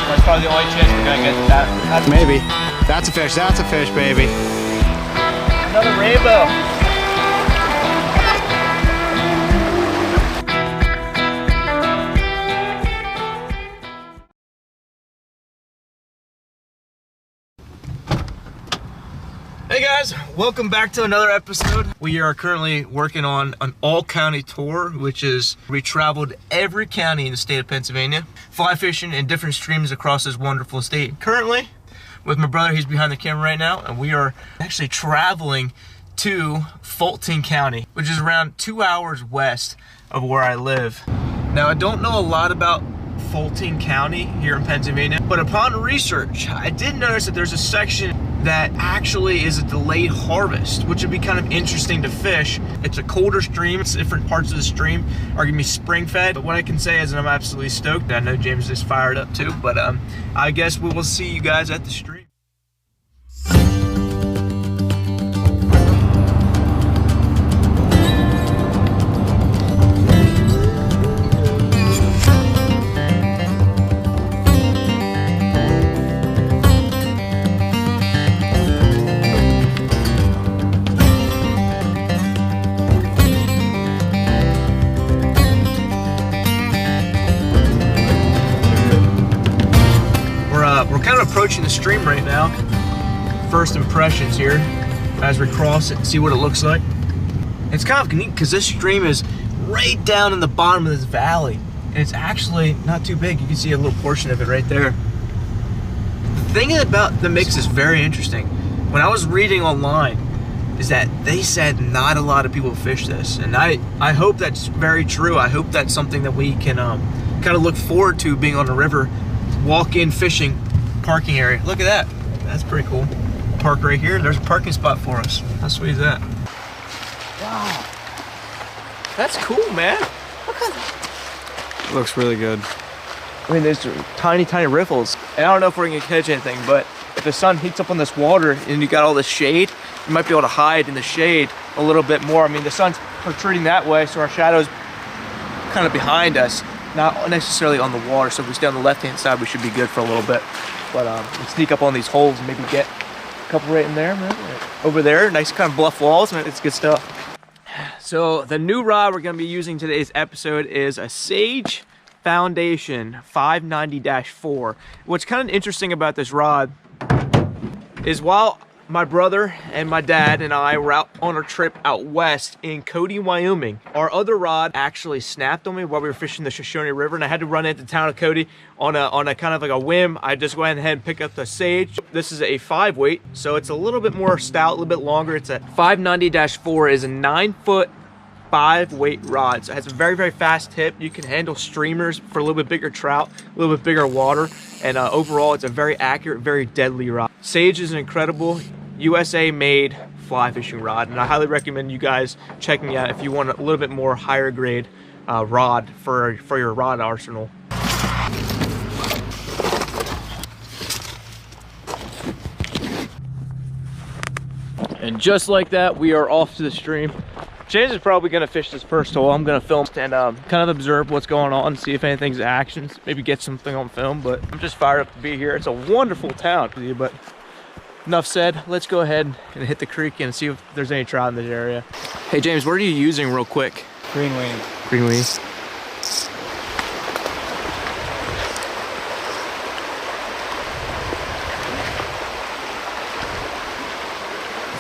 That's probably the only chance we're gonna get that. Maybe. That's a fish. That's a fish, baby. Another rainbow. Hey guys, welcome back to another episode. We are currently working on an all-county tour, which is we traveled every county in the state of Pennsylvania, fly fishing in different streams across this wonderful state. Currently, with my brother, he's behind the camera right now, and we are actually traveling to Fulton County, which is around 2 hours west of where I live. Now, I don't know a lot about Fulton County here in Pennsylvania, but upon research, I did notice that there's a section that actually is a delayed harvest, which would be kind of interesting to fish. It's a colder stream. It's different parts of the stream are gonna be spring fed. But what I can say is that I'm absolutely stoked. I know James is fired up too, but I guess we will see you guys at the stream. We're kind of approaching the stream right now. First impressions here as we cross it and see what it looks like. It's kind of neat because this stream is right down in the bottom of this valley, and it's actually not too big. You can see a little portion of it right there. The thing about the mix is very interesting. When I was reading online, is that they said not a lot of people fish this, and I hope that's very true. I hope that's something that we can kind of look forward to, being on the river, walk in fishing, parking area. Look at that. That's pretty cool. Park right here. There's a parking spot for us. How sweet is that? Wow. That's cool, man. Look at that. It looks really good. I mean, there's tiny, tiny riffles. And I don't know if we're gonna catch anything, but if the sun heats up on this water and you got all this shade, you might be able to hide in the shade a little bit more. I mean, the sun's protruding that way, so our shadow's kind of behind us, not necessarily on the water. So if we stay on the left-hand side, we should be good for a little bit. But we sneak up on these holes and maybe get a couple right in there, man. Over there, nice kind of bluff walls, man. It's good stuff. So the new rod we're gonna be using today's episode is a Sage Foundation 590-4. What's kind of interesting about this rod is while my brother and my dad and I were out on a trip out west in Cody, Wyoming, our other rod actually snapped on me while we were fishing the Shoshone River, and I had to run into town of Cody on a kind of like a whim. I just went ahead and picked up the Sage. This is a 5 weight, so it's a little bit more stout, a little bit longer. It's a 590-4 is a 9-foot 5 weight rod. So it has a very, very fast tip. You can handle streamers for a little bit bigger trout, a little bit bigger water, and overall it's a very accurate, very deadly rod. Sage is an incredible USA made fly fishing rod, and I highly recommend you guys checking it out if you want a little bit more higher grade rod for your rod arsenal. And just like that, we are off to the stream. James is probably gonna fish this first hole. I'm gonna film and kind of observe what's going on, see if anything's action, maybe get something on film. But I'm just fired up to be here. It's a wonderful town, but enough said. Let's go ahead and hit the creek and see if there's any trout in this area. Hey James, what are you using real quick? Green weenie. Green weenie.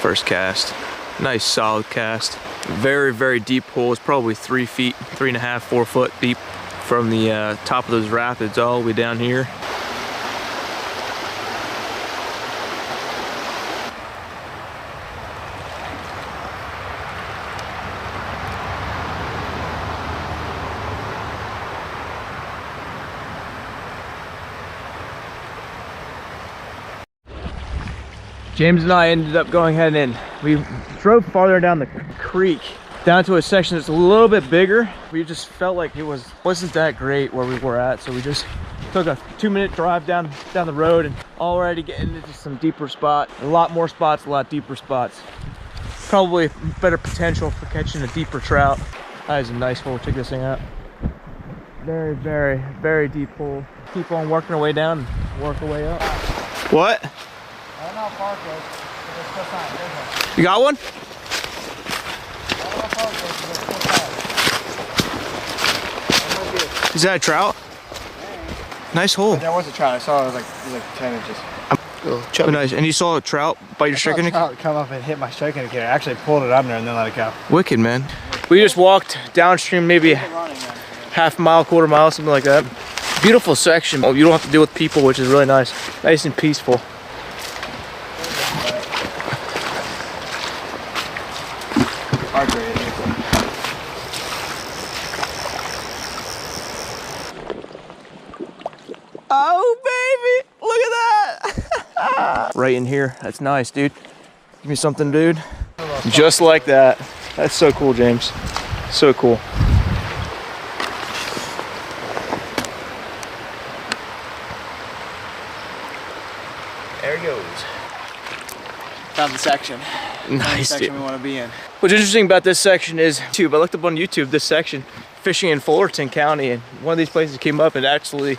First cast. Nice solid cast. Very, very deep hole. It's probably 3 feet, 3.5, 4 foot deep from the top of those rapids all the way down here. James and I ended up going ahead and we drove farther down the creek, down to a section that's a little bit bigger. We just felt like it wasn't that great where we were at, so we just took a 2-minute drive down the road and already getting into some deeper spots. A lot more spots, a lot deeper spots. Probably better potential for catching a deeper trout. That is a nice hole. Check this thing out. Very, very, very deep hole. Keep on working our way down and work our way up. What? I don't know how far it goes, but there's still time. There's one. You got one? I don't know how far it goes, but there's still time. Is that a trout? Nice hole. There was a trout. I saw it was like 10 inches. Oh, nice. And you saw a trout bite your striking indicator? Trout come up and hit my striking indicator. I actually pulled it under and then let it go. Wicked, man. We just walked downstream maybe half mile, quarter mile, something like that. Beautiful section. You don't have to deal with people, which is really nice. Nice and peaceful. Oh, baby, look at that. Right in here. That's nice, dude. Give me something, dude. Just like that. That's so cool, James. So cool. There he goes. Found the section. Nice, section dude. we want to be in. What's interesting about this section is, I looked up on YouTube this section, fishing in Fulton County, and one of these places came up and actually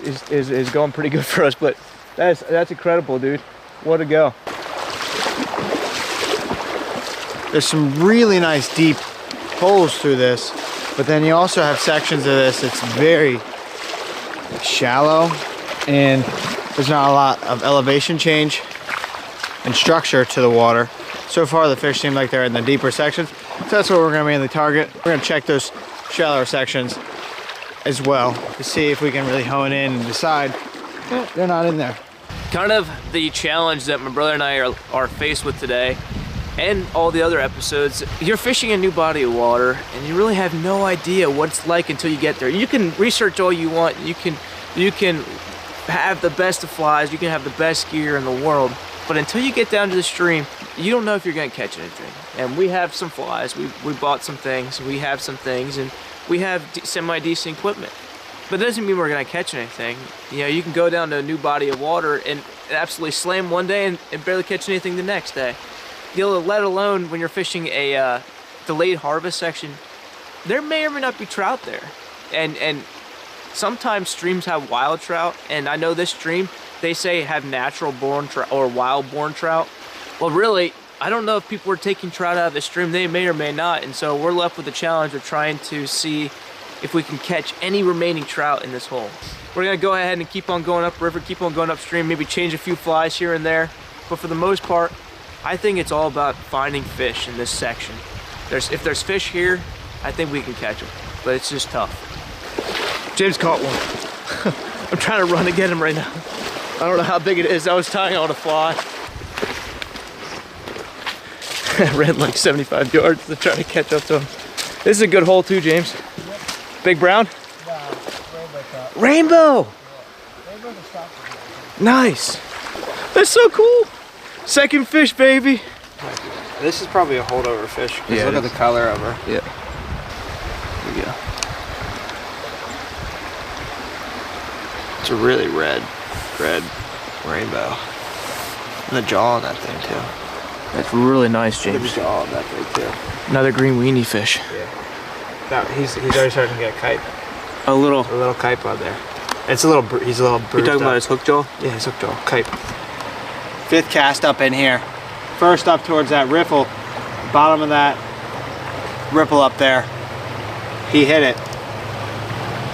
is going pretty good for us. But that's incredible, dude. What a go. There's some really nice deep holes through this, but then you also have sections of this that's very shallow and there's not a lot of elevation change and structure to the water. So far the fish seem like they're in the deeper sections, so that's what we're going to mainly target. We're going to check those shallower sections as well to see if we can really hone in and decide they're not in there. Kind of the challenge that my brother and I are faced with today, and all the other episodes. You're fishing a new body of water and you really have no idea what it's like until you get there. You can research all you want, you can have the best of flies, you can have the best gear in the world, but until you get down to the stream, you don't know if you're going to catch anything. And we have some flies, we bought some things, we have some things, and we have semi-decent equipment. But it doesn't mean we're going to catch anything. You know, you can go down to a new body of water and absolutely slam one day and barely catch anything the next day. Let alone when you're fishing a delayed harvest section, there may or may not be trout there. And sometimes streams have wild trout, and I know this stream, they say have natural born trout or wild born trout. Well, really, I don't know if people are taking trout out of the stream. They may or may not, and so we're left with the challenge of trying to see if we can catch any remaining trout in this hole. We're gonna go ahead and keep on going upriver, keep on going upstream, maybe change a few flies here and there, but for the most part, I think it's all about finding fish in this section. If there's fish here, I think we can catch them, but it's just tough. James caught one. I'm trying to run to get him right now. I don't know how big it is. I was tying on a fly. I ran like 75 yards to try to catch up to him. This is a good hole too, James. Yep. Big brown? No, rainbow trout. Rainbow! Yeah. Rainbow's a trout. Nice. That's so cool. Second fish, baby. This is probably a holdover fish. Yeah, look at the color of her. Yeah. There we go. It's a really red rainbow. And the jaw on that thing too. That's really nice, James. Look at the jaw on that thing too. Another green weenie fish. Yeah. He's already starting to get a kite. A little kite on there. It's a little. He's a little. You talking about his hook jaw? Yeah, his hook jaw. Kite. Fifth cast up in here. First up towards that riffle, bottom of that ripple up there. He hit it.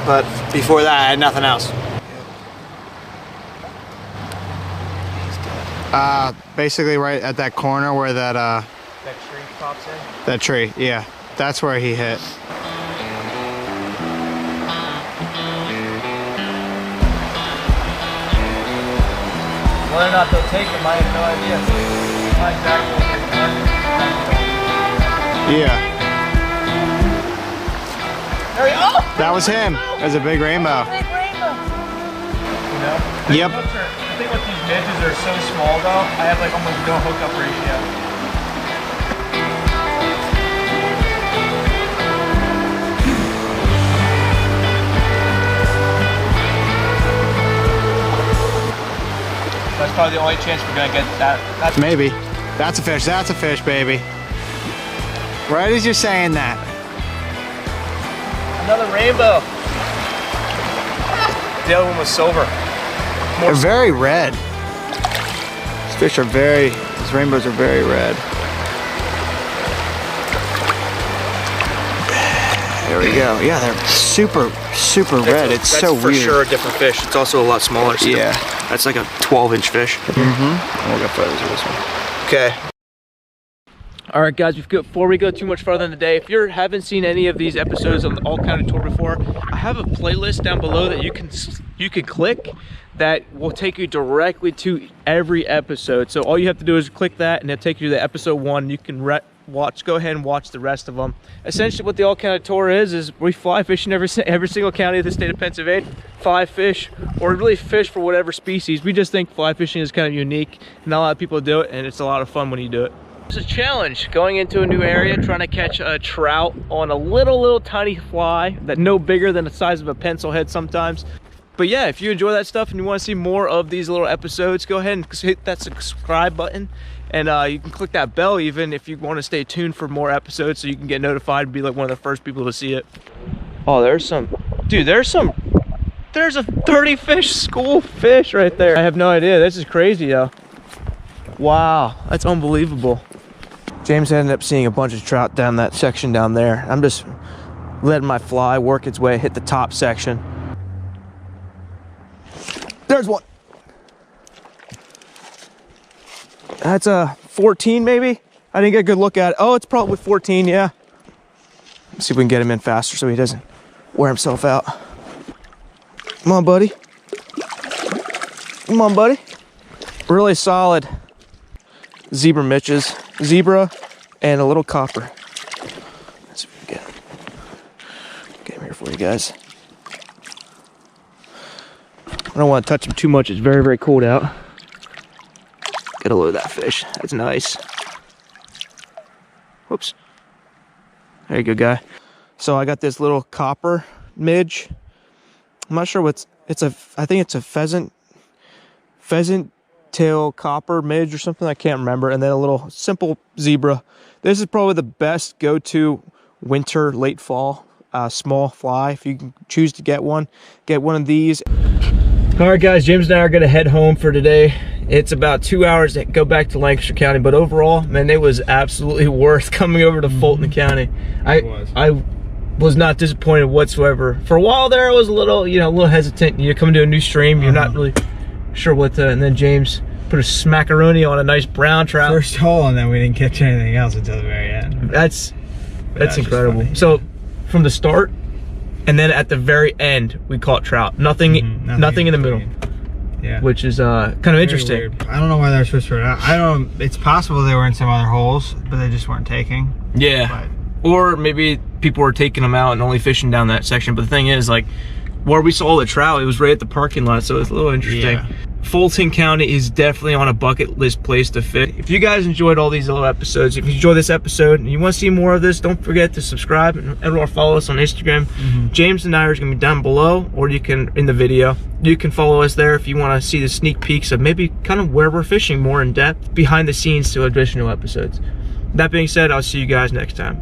But before that, I had nothing else. Basically right at that corner where that tree pops in? that tree, yeah. That's where he hit. Whether or not they'll take him, I have no idea. Not exactly. Yeah. There we go. That was him. There's a big rainbow. Big rainbow. You know? Yep. I think with these midges are so small though, I have like almost no hookup ratio. That's probably the only chance we're gonna get that. Maybe. That's a fish, baby. Right as you're saying that. Another rainbow. The other one was silver. They're very red. These fish are these rainbows are very red. There we go. Yeah, they're super red. It's so weird. That's for sure a different fish. It's also a lot smaller. So yeah. That's like a 12-inch fish. Mm-hmm. We'll get photos of this one. Okay. All right, guys, before we go too much further in the day, if you haven't seen any of these episodes on the All County Tour before, I have a playlist down below that you can click that will take you directly to every episode. So all you have to do is click that and it'll take you to the episode 1. You can go ahead and watch the rest of them. Essentially what the All County Tour is we fly fishing every single county of the state of Pennsylvania, fly fish, or really fish for whatever species. We just think fly fishing is kind of unique. Not a lot of people do it, and it's a lot of fun when you do it. It's a challenge going into a new area, trying to catch a trout on a little tiny fly that no bigger than the size of a pencil head sometimes. But yeah, if you enjoy that stuff and you want to see more of these little episodes, go ahead and hit that subscribe button, and you can click that bell even if you want to stay tuned for more episodes, so you can get notified and be like one of the first people to see it. Oh, there's a 30 fish school fish right there. I have no idea. This is crazy though. Wow, that's unbelievable. James ended up seeing a bunch of trout down that section down there. I'm just letting my fly work its way, hit the top section. There's one. That's a 14 maybe? I didn't get a good look at it. Oh, it's probably 14, yeah. Let's see if we can get him in faster so he doesn't wear himself out. Come on, buddy. Come on, buddy. Really solid zebra mitches. Zebra and a little copper. Let's see if we can get him here for you guys. I don't want to touch him too much. It's very cold out. Get a load of that fish. That's nice. Whoops. There you go, guy. So I got this little copper midge. I'm not sure what's I think it's a pheasant tail copper midge or something, I can't remember, and then a little simple zebra. This is probably the best go-to winter, late fall small fly. If you can choose to get one of these. All right, guys, James and I are gonna head home for today. It's about 2 hours to go back to Lancaster County, but overall, man, it was absolutely worth coming over to Fulton County. I was not disappointed whatsoever. For a while there, I was a little hesitant. You're coming to a new stream, you're not really sure what to, and then James put a smackaroni on a nice brown trout. First hole, and then we didn't catch anything else until the very end. That's incredible. So from the start and then at the very end, we caught trout. Nothing in the middle. Yeah, which is kind of interesting. Weird. I don't know why they're supposed to. It's possible they were in some other holes, but they just weren't taking. Yeah, or maybe people were taking them out and only fishing down that section. But the thing is, like, where we saw the trout, it was right at the parking lot, so it's a little interesting. Yeah. Fulton County is definitely on a bucket list place to fish. If you guys enjoyed all these little episodes, if you enjoyed this episode and you want to see more of this, don't forget to subscribe and follow us on Instagram. James and I are going to be down below, or you can in the video. You can follow us there if you want to see the sneak peeks of maybe kind of where we're fishing more in depth, behind the scenes to additional episodes. That being said, I'll see you guys next time.